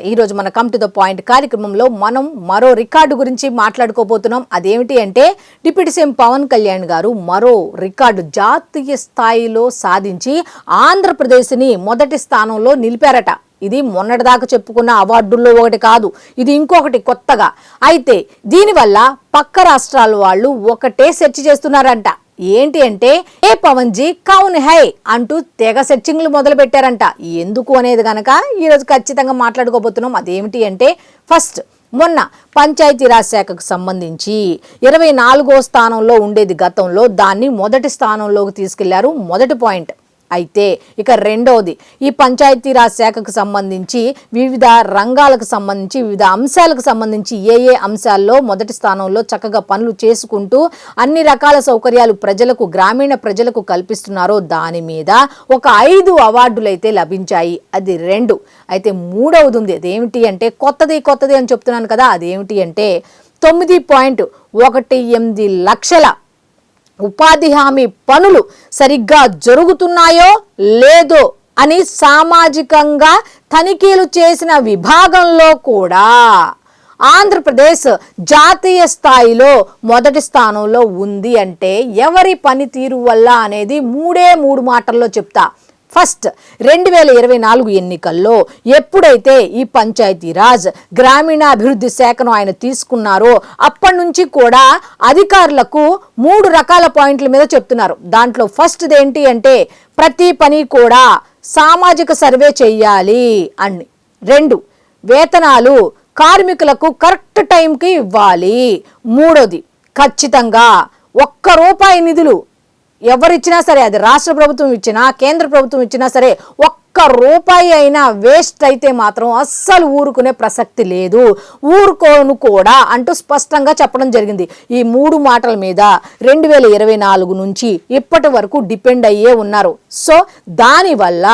ఈ రోజు మన కమ్ టు ద పాయింట్ కార్యక్రమంలో మనం మరో రికార్డు గురించి మాట్లాడుకోబోతున్నాం. అదేమిటి అంటే డిప్యూటీ సీఎం పవన్ కళ్యాణ్ గారు మరో రికార్డు జాతీయ స్థాయిలో సాధించి ఆంధ్రప్రదేశ్ని మొదటి స్థానంలో నిలిపారట. ఇది మొన్నటిదాకా చెప్పుకున్న అవార్డుల్లో ఒకటి కాదు, ఇది ఇంకొకటి కొత్తగా. అయితే దీనివల్ల పక్క రాష్ట్రాల వాళ్ళు ఒకటే సెర్చ్ చేస్తున్నారంట. ఏంటి అంటే ఏ పవన్ జీ కౌన్ హై అంటూ తెగ సెర్చింగ్లు మొదలు పెట్టారంట. ఎందుకు అనేది గనక ఈరోజు ఖచ్చితంగా మాట్లాడుకోబోతున్నాం. అదేమిటి అంటే ఫస్ట్ మొన్న పంచాయతీరాజ్ శాఖకు సంబంధించి 24వ స్థానంలో ఉండేది గతంలో, దాన్ని మొదటి స్థానంలోకి తీసుకెళ్లారు. మొదటి పాయింట్. అయితే ఇక రెండవది, ఈ పంచాయతీరాజ్ శాఖకు సంబంధించి వివిధ రంగాలకు సంబంధించి వివిధ అంశాలకు సంబంధించి ఏ అంశాల్లో మొదటి స్థానంలో చక్కగా పనులు చేసుకుంటూ అన్ని రకాల సౌకర్యాలు ప్రజలకు, గ్రామీణ ప్రజలకు కల్పిస్తున్నారో దాని మీద ఒక 5 అవార్డులు అయితే లభించాయి. అది 2. అయితే మూడవది ఉంది. అదేమిటి అంటే కొత్తది అని చెప్తున్నాను కదా, అదేమిటి అంటే 9.18 లక్షల ఉపాధి హామీ పనులు సరిగ్గా జరుగుతున్నాయో లేదో అని సామాజికంగా తనిఖీలు చేసిన విభాగంలో కూడా ఆంధ్రప్రదేశ్ జాతీయ స్థాయిలో మొదటి స్థానంలో ఉంది. అంటే ఎవరి పనితీరు వల్ల అనేది 3 మాటల్లో చెప్తా. ఫస్ట్ 2024 ఎన్నికల్లో ఎప్పుడైతే ఈ పంచాయతీరాజ్ గ్రామీణాభివృద్ధి శాఖను ఆయన తీసుకున్నారో అప్పటి నుంచి కూడా అధికారులకు 3 రకాల పాయింట్ల మీద చెప్తున్నారు. దాంట్లో ఫస్ట్ ఏంటి అంటే ప్రతి పని కూడా సామాజిక సర్వే చెయ్యాలి అని. 2, వేతనాలు కార్మికులకు కరెక్ట్ టైంకి ఇవ్వాలి. 3వది, ఖచ్చితంగా ₹1 నిధులు ఎవరిచ్చినా సరే, అది రాష్ట్ర ప్రభుత్వం ఇచ్చినా కేంద్ర ప్రభుత్వం ఇచ్చినా సరే, ₹1 అయినా వేస్ట్ అయితే మాత్రం అస్సలు ఊరుకునే ప్రసక్తి లేదు, ఊరుకోను కూడా అంటూ స్పష్టంగా చెప్పడం జరిగింది. ఈ 3 మాటల మీద 2024 నుంచి ఇప్పటి వరకు డిపెండ్ అయ్యే ఉన్నారు. సో దానివల్ల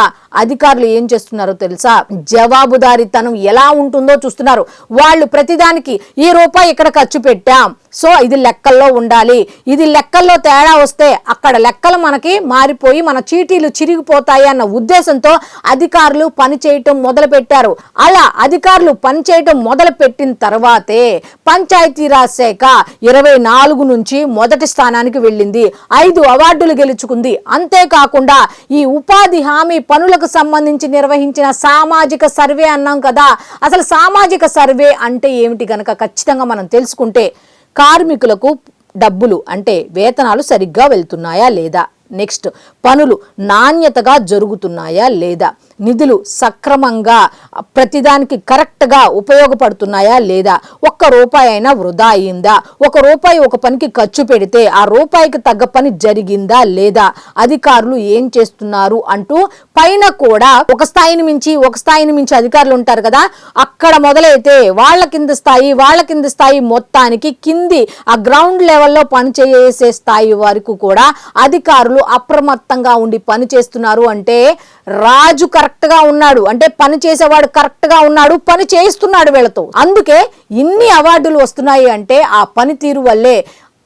అధికారులు ఏం చేస్తున్నారో తెలుసా, జవాబుదారీతనం ఎలా ఉంటుందో చూస్తున్నారు. వాళ్ళు ప్రతిదానికి ఈ రూపాయి ఇక్కడ ఖర్చు పెట్టాం, సో ఇది లెక్కల్లో ఉండాలి, ఇది లెక్కల్లో తేడా వస్తే అక్కడ లెక్కలు మనకి మారిపోయి మన చీటీలు చిరిగిపోతాయి అన్న ఉద్దేశంతో అధికారులు పనిచేయటం మొదలు పెట్టారు. అలా అధికారులు పనిచేయటం మొదలు పెట్టిన తర్వాతే పంచాయతీరాజ్ శాఖ 24 నుంచి మొదటి స్థానానికి వెళ్ళింది, 5 అవార్డులు గెలుచుకుంది. అంతేకాకుండా ఈ ఉపాధి హామీ పనులకు సంబంధించి నిర్వహించిన సామాజిక సర్వే అన్నాం కదా, అసలు సామాజిక సర్వే అంటే ఏమిటి గనక ఖచ్చితంగా మనం తెలుసుకుంటే, కార్మికులకు డబ్బులు అంటే వేతనాలు సరిగ్గా వెళ్తున్నాయా లేదా, నెక్స్ట్ పనులు నాణ్యతగా జరుగుతున్నాయా లేదా, నిధులు సక్రమంగా ప్రతిదానికి కరెక్ట్గా ఉపయోగపడుతున్నాయా లేదా, ₹1 అయినా వృధా అయిందా, ₹1 ఒక పనికి ఖర్చు పెడితే ఆ రూపాయికి తగ్గ పని జరిగిందా లేదా, అధికారులు ఏం చేస్తున్నారు అంటూ పైన కూడా ఒక స్థాయిని మించి అధికారులు ఉంటారు కదా, అక్కడ మొదలైతే వాళ్ళ కింద స్థాయి మొత్తానికి కింది ఆ గ్రౌండ్ లెవెల్లో పనిచేసే స్థాయి వరకు కూడా అధికారులు అప్రమత్తంగా ఉండి పని చేస్తున్నారు. అంటే రాజు కరెక్ట్ గా ఉన్నాడు, అంటే పని చేసేవాడు కరెక్ట్ గా ఉన్నాడు, పని చేస్తున్నాడు వీళ్ళతో. అందుకే ఇన్ని అవార్డులు వస్తున్నాయి అంటే ఆ పనితీరు వల్లే.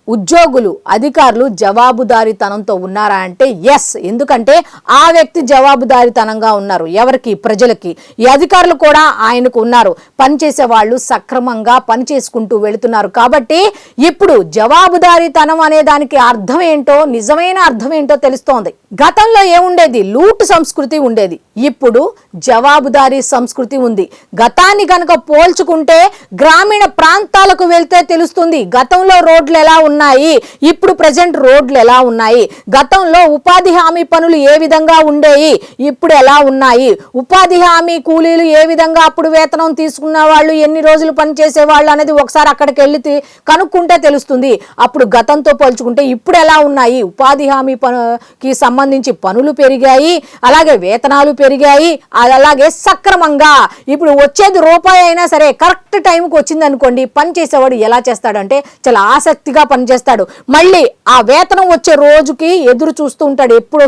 ఉద్యోగులు, అధికారులు జవాబుదారీతనంతో ఉన్నారా అంటే ఎస్, ఎందుకంటే ఆ వ్యక్తి జవాబుదారీతనంగా ఉన్నారు. ఎవరికి? ప్రజలకి. ఈ అధికారులు కూడా ఆయనకు ఉన్నారు, పనిచేసే వాళ్ళు సక్రమంగా పని చేసుకుంటూ వెళుతున్నారు. కాబట్టి ఇప్పుడు జవాబుదారీతనం అనే దానికి అర్థం ఏంటో, నిజమైన అర్థం ఏంటో తెలుస్తోంది. గతంలో ఏముండేది? లూటు సంస్కృతి ఉండేది, ఇప్పుడు జవాబుదారీ సంస్కృతి ఉంది. గతాన్ని కనుక పోల్చుకుంటే గ్రామీణ ప్రాంతాలకు వెళ్తే తెలుస్తుంది గతంలో రోడ్లు ఎలా ఉన్నాయి, ఇప్పుడు ప్రెజెంట్ రోడ్లు ఎలా ఉన్నాయి, గతంలో ఉపాధి హామీ పనులు ఏ విధంగా ఉండేవి, ఇప్పుడు ఎలా ఉన్నాయి, ఉపాధి హామీ కూలీలు ఏ విధంగా అప్పుడు వేతనం తీసుకున్న వాళ్ళు, ఎన్ని రోజులు పనిచేసే వాళ్ళు అనేది ఒకసారి అక్కడికి వెళ్ళి కనుక్కుంటే తెలుస్తుంది. అప్పుడు గతంతో పోల్చుకుంటే ఇప్పుడు ఎలా ఉన్నాయి, ఉపాధి హామీ పనికి సంబంధించి పనులు పెరిగాయి, అలాగే వేతనాలు పెరిగాయి, అలాగే సక్రమంగా ఇప్పుడు వచ్చేది ₹1 అయినా సరే కరెక్ట్ టైంకి వచ్చింది అనుకోండి, పని చేసేవాడు ఎలా చేస్తాడంటే చాలా ఆసక్తిగా పని పనిచేస్తాడు, మళ్ళీ ఆ వేతనం వచ్చే రోజుకి ఎదురు చూస్తూ ఉంటాడు, ఎప్పుడు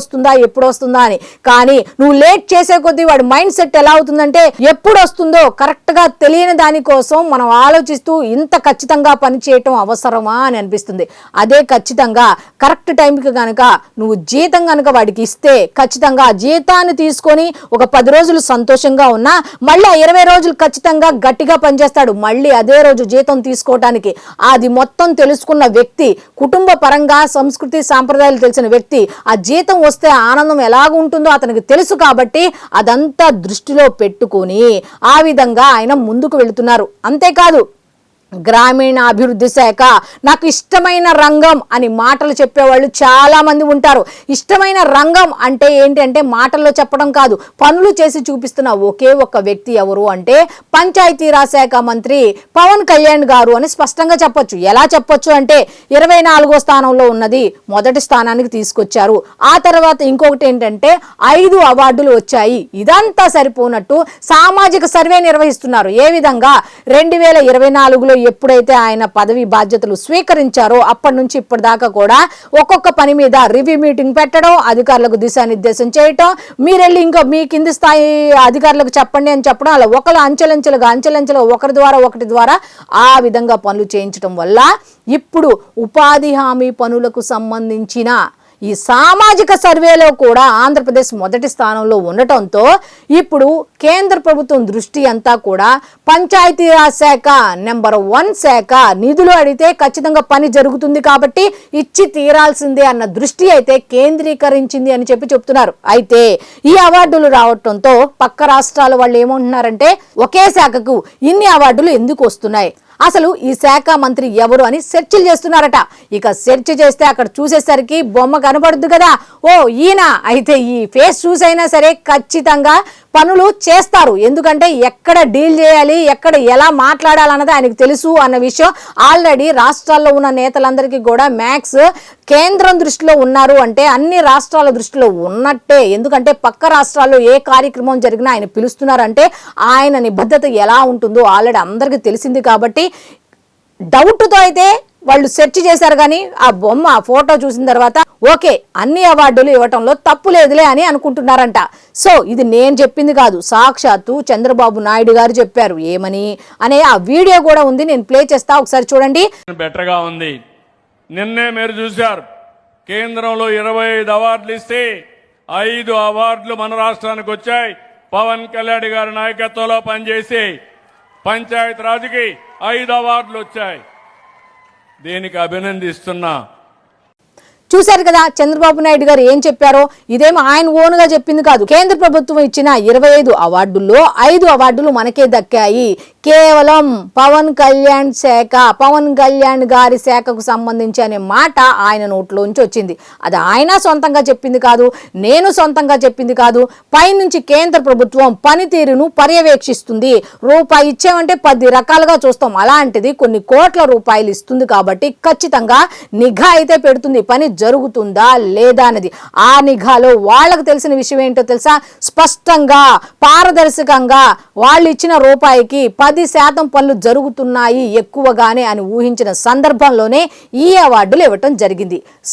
వస్తుందా అని. కానీ నువ్వు లేట్ చేసే కొద్దీ వాడి మైండ్ సెట్ ఎలా అవుతుందంటే ఎప్పుడు వస్తుందో కరెక్ట్ గా తెలియని దానికోసం మనం ఆలోచిస్తూ ఇంత ఖచ్చితంగా పనిచేయటం అవసరమా అని అనిపిస్తుంది. అదే ఖచ్చితంగా కరెక్ట్ టైంకి కనుక నువ్వు జీతం కనుక వాడికి ఇస్తే ఖచ్చితంగా ఆ జీతాన్ని తీసుకొని ఒక 10 రోజులు సంతోషంగా ఉన్నా మళ్ళీ 20 రోజులు ఖచ్చితంగా గట్టిగా పనిచేస్తాడు. మళ్ళీ అదే రోజు జీతం తీసుకోవటానికి అది మొత్తం తెలుసుకున్న వ్యక్తి, కుటుంబ పరంగా సంస్కృతి సాంప్రదాయాలు తెలిసిన వ్యక్తి, ఆ జీతం వస్తే ఆనందం ఎలాగుంటుందో అతనికి తెలుసు. కాబట్టి అదంతా దృష్టిలో పెట్టుకొని ఆ విధంగా ఆయన ముందుకు వెళుతున్నారు. అంతేకాదు గ్రామీణాభివృద్ధి శాఖ నాకు ఇష్టమైన రంగం అని మాటలు చెప్పేవాళ్ళు చాలా మంది ఉంటారు. ఇష్టమైన రంగం అంటే ఏంటంటే మాటల్లో చెప్పడం కాదు, పనులు చేసి చూపిస్తున్న ఒకే ఒక వ్యక్తి ఎవరు అంటే పంచాయతీరాజ్ శాఖ మంత్రి పవన్ కళ్యాణ్ గారు అని స్పష్టంగా చెప్పొచ్చు. ఎలా చెప్పొచ్చు అంటే 24వ స్థానంలో ఉన్నది మొదటి స్థానానికి తీసుకొచ్చారు. ఆ తర్వాత ఇంకొకటి ఏంటంటే 5 అవార్డులు వచ్చాయి. ఇదంతా సరిపోనట్టు సామాజిక సర్వే నిర్వహిస్తున్నారు. ఏ విధంగా 2024లో ఎప్పుడైతే ఆయన పదవి బాధ్యతలు స్వీకరించారో అప్పటి నుంచి ఇప్పటిదాకా కూడా ఒక్కొక్క పని మీద రివ్యూ మీటింగ్ పెట్టడం, అధికారులకు దిశానిర్దేశం చేయటం, మీరెళ్ళి ఇంకా మీ కింది స్థాయి అధికారులకు చెప్పండి అని చెప్పడం, అలా ఒకరు అంచెలంచెలుగా ఒకటి ద్వారా ఆ విధంగా పనులు చేయించడం వల్ల ఇప్పుడు ఉపాధి హామీ పనులకు సంబంధించిన ఈ సామాజిక సర్వేలో కూడా ఆంధ్రప్రదేశ్ మొదటి స్థానంలో ఉండటంతో ఇప్పుడు కేంద్ర ప్రభుత్వం దృష్టి అంతా కూడా పంచాయతీరాజ్ శాఖ నెంబర్ 1 శాఖ, నిధులు అడిగితే ఖచ్చితంగా పని జరుగుతుంది కాబట్టి ఇచ్చి తీరాల్సిందే అన్న దృష్టి అయితే కేంద్రీకరించింది అని చెప్తున్నారు. అయితే ఈ అవార్డులు రావటంతో పక్క రాష్ట్రాల వాళ్ళు ఏమంటున్నారంటే ఒకే శాఖకు ఇన్ని అవార్డులు ఎందుకు వస్తున్నాయి, అసలు ఈ శాఖ మంత్రి ఎవరు అని సెర్చ్లు చేస్తున్నారట. ఇక సెర్చ్ చేస్తే అక్కడ చూసేసరికి బొమ్మ కనబడుద్దు కదా, ఓ ఈయన అయితే ఈ ఫేస్ చూసైనా సరే ఖచ్చితంగా పనులు చేస్తారు. ఎందుకంటే ఎక్కడ డీల్ చేయాలి, ఎక్కడ ఎలా మాట్లాడాలన్నది ఆయనకు తెలుసు అన్న విషయం ఆల్రెడీ రాష్ట్రాల్లో ఉన్న నేతలందరికీ కూడా మ్యాక్స్ కేంద్రం దృష్టిలో ఉన్నారు అంటే అన్ని రాష్ట్రాల దృష్టిలో ఉన్నట్టే. ఎందుకంటే పక్క రాష్ట్రాల్లో ఏ కార్యక్రమం జరిగినా ఆయన పిలుస్తున్నారంటే ఆయన నిబద్ధత ఎలా ఉంటుందో ఆల్రెడీ అందరికీ తెలిసింది. కాబట్టి డౌట్తో అయితే వాళ్ళు సెర్చ్ చేశారు, కానీ ఆ బొమ్మ ఫోటో చూసిన తర్వాత ఓకే అన్ని అవార్డులు ఇవ్వటంలో తప్పు లేదులే అని అనుకుంటున్నారంట. సో ఇది నేను చెప్పింది కాదు, సాక్షాత్తు చంద్రబాబు నాయుడు గారు చెప్పారు. ఏమని అనే ఆ వీడియో కూడా ఉంది, నేను ప్లే చేస్తా, ఒకసారి చూడండి. బెటర్గా ఉంది. నిన్నే మీరు చూశారు, కేంద్రంలో 25 అవార్డులు ఇస్తే 5 అవార్డులు మన రాష్ట్రానికి వచ్చాయి. పవన్ కళ్యాణ్ గారి నాయకత్వంలో పనిచేసి పంచాయత్ రాజుకి 5 అవార్డులు వచ్చాయి. దీనికి అభినందిస్తున్నా. చూశారు కదా చంద్రబాబు నాయుడు గారు ఏం చెప్పారో. ఇదేమో ఆయన ఓన్గా చెప్పింది కాదు, కేంద్ర ప్రభుత్వం ఇచ్చిన 25 అవార్డుల్లో 5 అవార్డులు మనకే దక్కాయి. కేవలం పవన్ కళ్యాణ్ శాఖ, పవన్ కళ్యాణ్ గారి శాఖకు సంబంధించి అనే మాట ఆయన నోట్లోంచి వచ్చింది. అది ఆయన సొంతంగా చెప్పింది కాదు, నేను సొంతంగా చెప్పింది కాదు. పైనుంచి కేంద్ర ప్రభుత్వం పనితీరును పర్యవేక్షిస్తుంది. రూపాయి ఇచ్చామంటే 10 రకాలుగా చూస్తాం, అలాంటిది కొన్ని కోట్ల రూపాయలు ఇస్తుంది. కాబట్టి ఖచ్చితంగా నిఘా అయితే పెడుతుంది, పని జరుగుతుందా లేదా అన్నది. ఆ నిఘాలో వాళ్ళకు తెలిసిన విషయం ఏంటో తెలుసా, స్పష్టంగా పారదర్శకంగా వాళ్ళు ఇచ్చిన రూపాయికి 10% పనులు జరుగుతున్నాయి ఎక్కువగానే అని ఊహించిన సందర్భంలోనే ఈ అవార్డులు ఇవ్వటం జరిగింది.